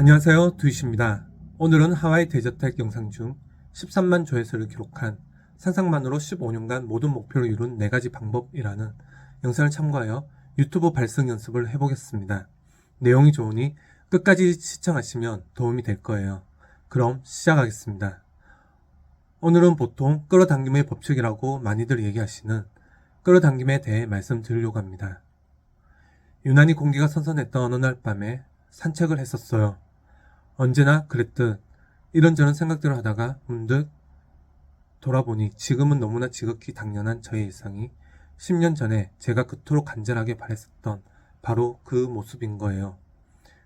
안녕하세요, 두이시입니다. 오늘은 하와이 데저텍 영상 중 13만 조회수를 기록한 상상만으로 15년간 모든 목표를 이룬 4가지 방법이라는 영상을 참고하여 유튜브 발성 연습을 해보겠습니다. 내용이 좋으니 끝까지 시청하시면 도움이 될 거예요. 그럼 시작하겠습니다. 오늘은 보통 끌어당김의 법칙이라고 많이들 얘기하시는 끌어당김에 대해 말씀드리려고 합니다. 유난히 공기가 선선했던 어느 날 밤에 산책을 했었어요. 언제나 그랬듯 이런저런 생각들을 하다가 문득 돌아보니 지금은 너무나 지극히 당연한 저의 일상이 10년 전에 제가 그토록 간절하게 바랬었던 바로 그 모습인 거예요.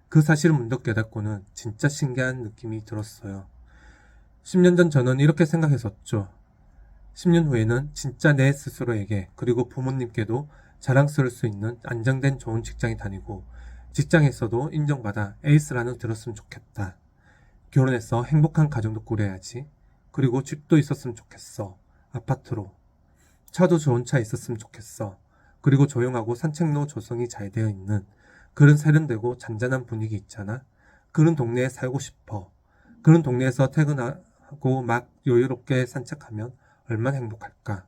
그 사실을 문득 깨닫고는 진짜 신기한 느낌이 들었어요. 10년 전 저는 이렇게 생각했었죠. 10년 후에는 진짜 내 스스로에게 그리고 부모님께도 자랑스러울 수 있는 안정된 좋은 직장에 다니고 직장에서도 인정받아 에이스라는 들었으면 좋겠다. 결혼해서 행복한 가정도 꾸려야지. 그리고 집도 있었으면 좋겠어. 아파트로. 차도 좋은 차 있었으면 좋겠어. 그리고 조용하고 산책로 조성이 잘 되어 있는 그런 세련되고 잔잔한 분위기 있잖아. 그런 동네에 살고 싶어. 그런 동네에서 퇴근하고 막 여유롭게 산책하면 얼마나 행복할까.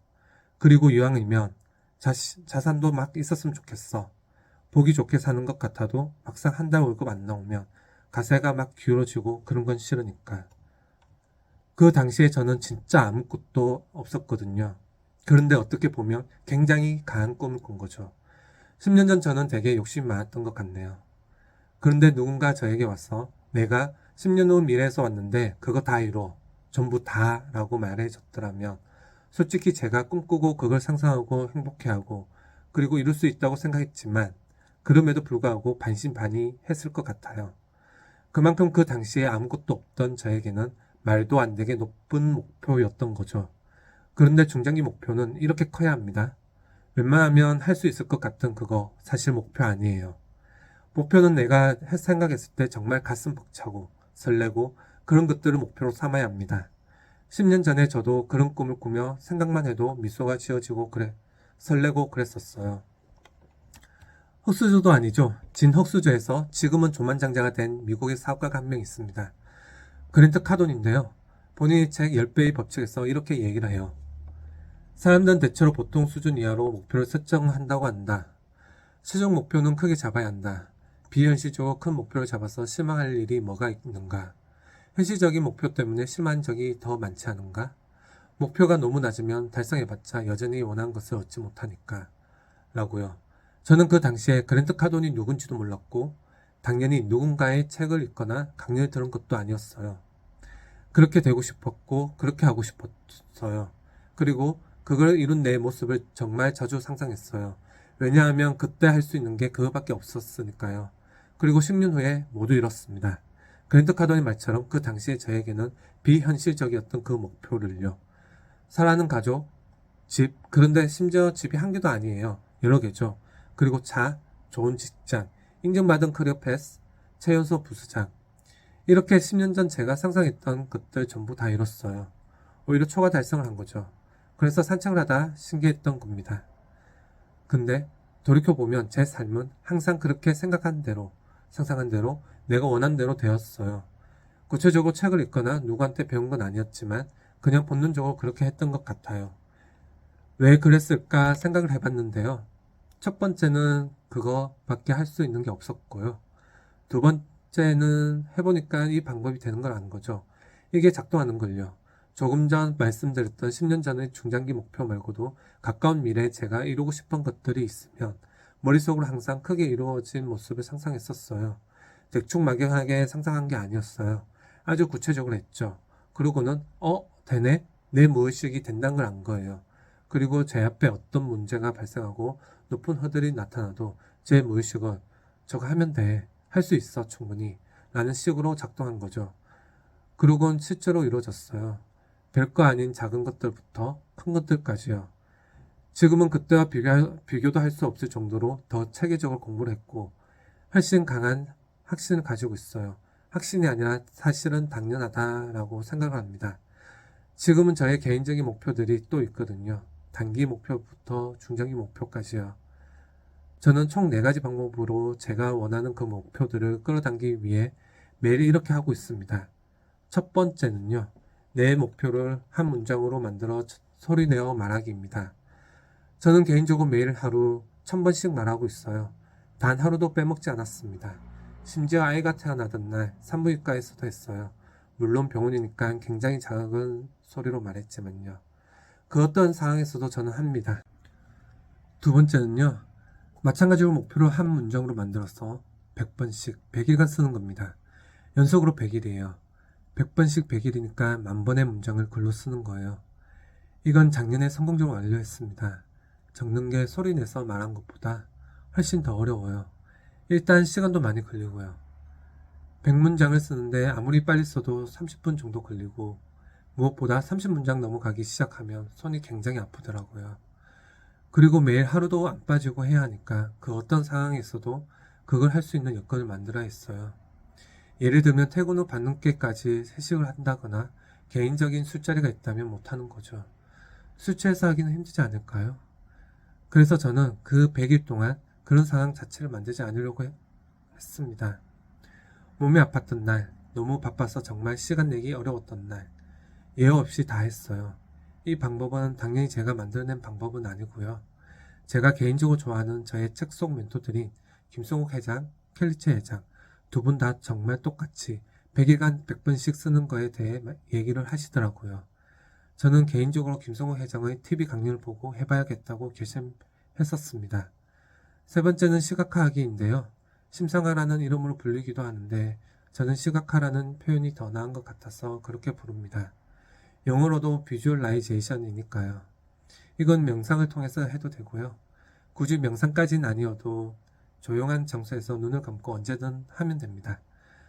그리고 이왕이면 자산도 막 있었으면 좋겠어. 보기 좋게 사는 것 같아도 막상 한 달 월급 안 나오면 가세가 막 기울어지고 그런 건 싫으니까. 그 당시에 저는 진짜 아무것도 없었거든요. 그런데 어떻게 보면 굉장히 강한 꿈을 꾼 거죠. 10년 전 저는 되게 욕심이 많았던 것 같네요. 그런데 누군가 저에게 와서 내가 10년 후 미래에서 왔는데 그거 다 이뤄. 전부 다 라고 말해줬더라면 솔직히 제가 꿈꾸고 그걸 상상하고 행복해하고 그리고 이룰 수 있다고 생각했지만 그럼에도 불구하고 반신반의했을 것 같아요. 그만큼 그 당시에 아무것도 없던 저에게는 말도 안 되게 높은 목표였던 거죠. 그런데 중장기 목표는 이렇게 커야 합니다. 웬만하면 할 수 있을 것 같은 그거 사실 목표 아니에요. 목표는 내가 생각했을 때 정말 가슴 벅차고 설레고 그런 것들을 목표로 삼아야 합니다. 10년 전에 저도 그런 꿈을 꾸며 생각만 해도 미소가 지어지고 설레고 그랬었어요. 흑수저도 아니죠. 진흑수저에서 지금은 조만장자가 된 미국의 사업가가 한 명 있습니다. 그랜트 카돈인데요. 본인의 책 10배의 법칙에서 이렇게 얘기를 해요. 사람들은 대체로 보통 수준 이하로 목표를 설정한다고 한다. 최종 목표는 크게 잡아야 한다. 비현실적으로 큰 목표를 잡아서 실망할 일이 뭐가 있는가? 현실적인 목표 때문에 실망한 적이 더 많지 않은가? 목표가 너무 낮으면 달성해봤자 여전히 원하는 것을 얻지 못하니까. 라고요. 저는 그 당시에 그랜트 카돈이 누군지도 몰랐고 당연히 누군가의 책을 읽거나 강연을 들은 것도 아니었어요. 그렇게 되고 싶었고 그렇게 하고 싶었어요. 그리고 그걸 이룬 내 모습을 정말 자주 상상했어요. 왜냐하면 그때 할 수 있는 게 그거밖에 없었으니까요. 그리고 10년 후에 모두 이뤘습니다. 그랜트 카돈의 말처럼 그 당시에 저에게는 비현실적이었던 그 목표를요. 사랑하는 가족, 집, 그런데 심지어 집이 한 개도 아니에요. 여러 개죠. 그리고 차, 좋은 직장, 인정받은 커리어 패스, 최연소 부수장. 이렇게 10년 전 제가 상상했던 것들 전부 다 이뤘어요. 오히려 초과 달성을 한 거죠. 그래서 산책을 하다 신기했던 겁니다. 근데 돌이켜보면 제 삶은 항상 그렇게 생각한 대로, 상상한 대로, 내가 원한 대로 되었어요. 구체적으로 책을 읽거나 누구한테 배운 건 아니었지만 그냥 본능적으로 그렇게 했던 것 같아요. 왜 그랬을까 생각을 해봤는데요. 첫 번째는 그거밖에 할 수 있는 게 없었고요. 두 번째는 해보니까 이 방법이 되는 걸 아는 거죠. 이게 작동하는 걸요. 조금 전 말씀드렸던 10년 전의 중장기 목표 말고도 가까운 미래에 제가 이루고 싶은 것들이 있으면 머릿속으로 항상 크게 이루어진 모습을 상상했었어요. 대충 막연하게 상상한 게 아니었어요. 아주 구체적으로 했죠. 그러고는 되네? 내 무의식이 된다는 걸 안 거예요. 그리고 제 앞에 어떤 문제가 발생하고 높은 허들이 나타나도 제 무의식은 저거 하면 돼. 할 수 있어, 충분히. 라는 식으로 작동한 거죠. 그러곤 실제로 이루어졌어요. 별거 아닌 작은 것들부터 큰 것들까지요. 지금은 그때와 비교도 할 수 없을 정도로 더 체계적으로 공부를 했고 훨씬 강한 확신을 가지고 있어요. 확신이 아니라 사실은 당연하다라고 생각을 합니다. 지금은 저의 개인적인 목표들이 또 있거든요. 단기 목표부터 중장기 목표까지요. 저는 총 4가지 방법으로 제가 원하는 그 목표들을 끌어당기기 위해 매일 이렇게 하고 있습니다. 첫 번째는요. 내 목표를 한 문장으로 만들어 소리내어 말하기입니다. 저는 개인적으로 매일 하루 1000번씩 말하고 있어요. 단 하루도 빼먹지 않았습니다. 심지어 아이가 태어나던 날 산부인과에서도 했어요. 물론 병원이니까 굉장히 작은 소리로 말했지만요. 그 어떤 상황에서도 저는 합니다. 두 번째는요. 마찬가지로 목표를 한 문장으로 만들어서 100번씩 100일간 쓰는 겁니다. 연속으로 100일이에요. 100번씩 100일이니까 10,000번의 문장을 글로 쓰는 거예요. 이건 작년에 성공적으로 완료했습니다. 적는 게 소리 내서 말한 것보다 훨씬 더 어려워요. 일단 시간도 많이 걸리고요. 100문장을 쓰는데 아무리 빨리 써도 30분 정도 걸리고 무엇보다 30문장 넘어가기 시작하면 손이 굉장히 아프더라고요. 그리고 매일 하루도 안 빠지고 해야 하니까 그 어떤 상황에서도 그걸 할 수 있는 여건을 만들어야 했어요. 예를 들면 퇴근 후 밤늦게까지 회식을 한다거나 개인적인 술자리가 있다면 못하는 거죠. 술 취해서 하기는 힘들지 않을까요? 그래서 저는 그 100일 동안 그런 상황 자체를 만들지 않으려고 했습니다. 몸이 아팠던 날, 너무 바빠서 정말 시간 내기 어려웠던 날, 예외 없이 다 했어요. 이 방법은 당연히 제가 만들어낸 방법은 아니고요. 제가 개인적으로 좋아하는 저의 책 속 멘토들인 김성욱 회장, 켈리체 회장 두 분 다 정말 똑같이 100일간 100번씩 쓰는 거에 대해 얘기를 하시더라고요. 저는 개인적으로 김성욱 회장의 TV 강연을 보고 해봐야겠다고 결심했었습니다. 세 번째는 시각화하기인데요. 심상화라는 이름으로 불리기도 하는데 저는 시각화라는 표현이 더 나은 것 같아서 그렇게 부릅니다. 영어로도 비주얼라이제이션이니까요. 이건 명상을 통해서 해도 되고요. 굳이 명상까지는 아니어도 조용한 장소에서 눈을 감고 언제든 하면 됩니다.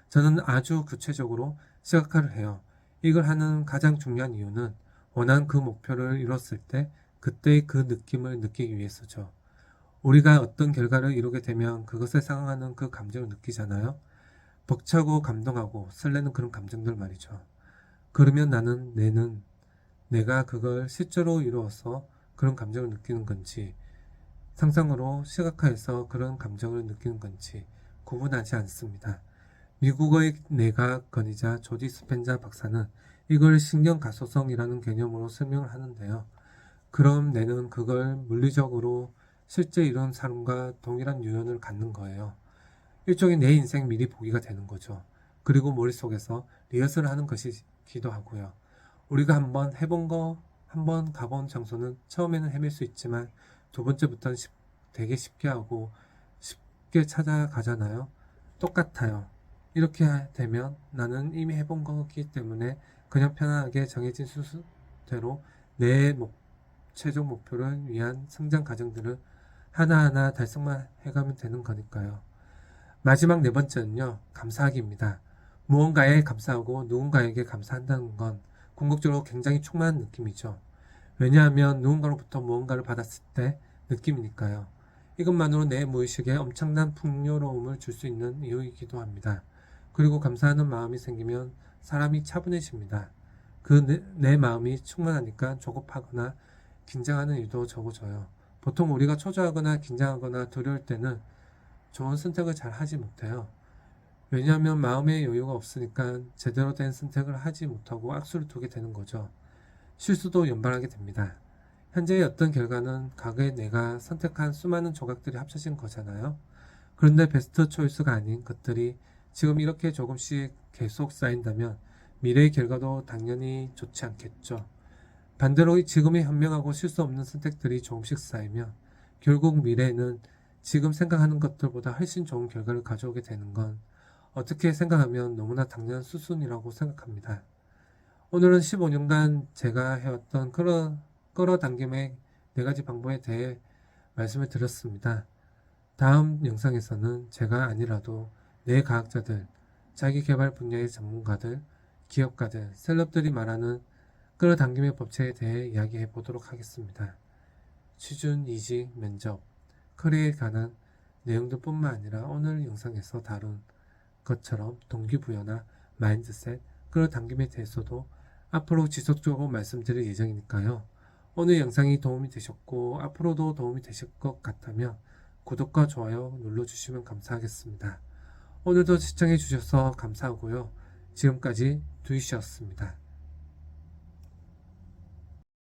저는 아주 구체적으로 시각화를 해요. 이걸 하는 가장 중요한 이유는 원하는 그 목표를 이뤘을 때 그때의 그 느낌을 느끼기 위해서죠. 우리가 어떤 결과를 이루게 되면 그것에 상응하는 그 감정을 느끼잖아요. 벅차고 감동하고 설레는 그런 감정들 말이죠. 그러면 내는 내가 그걸 실제로 이루어서 그런 감정을 느끼는 건지 상상으로 시각화해서 그런 감정을 느끼는 건지 구분하지 않습니다. 미국의 내과건이자 조디 스펜자 박사는 이걸 신경가소성이라는 개념으로 설명을 하는데요. 그럼 뇌는 그걸 물리적으로 실제 이런 사람과 동일한 유형을 갖는 거예요. 일종의 내 인생 미리 보기가 되는 거죠. 그리고 머릿속에서 리허설을 하는 것이기도 하고요. 우리가 한번 가본 장소는 처음에는 헤맬 수 있지만 두 번째부터는 되게 쉽게 하고 쉽게 찾아가잖아요. 똑같아요. 이렇게 되면 나는 이미 해본 거기 때문에 그냥 편안하게 정해진 순서대로 내 최종 목표를 위한 성장 과정들을 하나하나 달성만 해가면 되는 거니까요. 마지막 네 번째는요. 감사하기입니다. 무언가에 감사하고 누군가에게 감사한다는 건 궁극적으로 굉장히 충만한 느낌이죠. 왜냐하면 누군가로부터 무언가를 받았을 때 느낌이니까요. 이것만으로 내 무의식에 엄청난 풍요로움을 줄 수 있는 이유이기도 합니다. 그리고 감사하는 마음이 생기면 사람이 차분해집니다. 내 마음이 충만하니까 조급하거나 긴장하는 일도 적어져요. 보통 우리가 초조하거나 긴장하거나 두려울 때는 좋은 선택을 잘 하지 못해요. 왜냐하면 마음의 여유가 없으니까 제대로 된 선택을 하지 못하고 악수를 두게 되는 거죠. 실수도 연발하게 됩니다. 현재의 어떤 결과는 과거에 내가 선택한 수많은 조각들이 합쳐진 거잖아요. 그런데 베스트 초이스가 아닌 것들이 지금 이렇게 조금씩 계속 쌓인다면 미래의 결과도 당연히 좋지 않겠죠. 반대로 지금의 현명하고 실수 없는 선택들이 조금씩 쌓이면 결국 미래에는 지금 생각하는 것들보다 훨씬 좋은 결과를 가져오게 되는 건 어떻게 생각하면 너무나 당연한 수순이라고 생각합니다. 오늘은 15년간 제가 해왔던 끌어당김의 4가지 방법에 대해 말씀을 드렸습니다. 다음 영상에서는 제가 아니라도 뇌과학자들, 자기개발 분야의 전문가들, 기업가들, 셀럽들이 말하는 끌어당김의 법칙에 대해 이야기해 보도록 하겠습니다. 취준, 이직, 면접, 커리어에 관한 내용들 뿐만 아니라 오늘 영상에서 다룬 것처럼 동기부여나 마인드셋, 끌어당김에 대해서도 앞으로 지속적으로 말씀드릴 예정이니까요. 오늘 영상이 도움이 되셨고 앞으로도 도움이 되실 것 같다면 구독과 좋아요 눌러주시면 감사하겠습니다. 오늘도 시청해 주셔서 감사하고요. 지금까지 두이씨였습니다.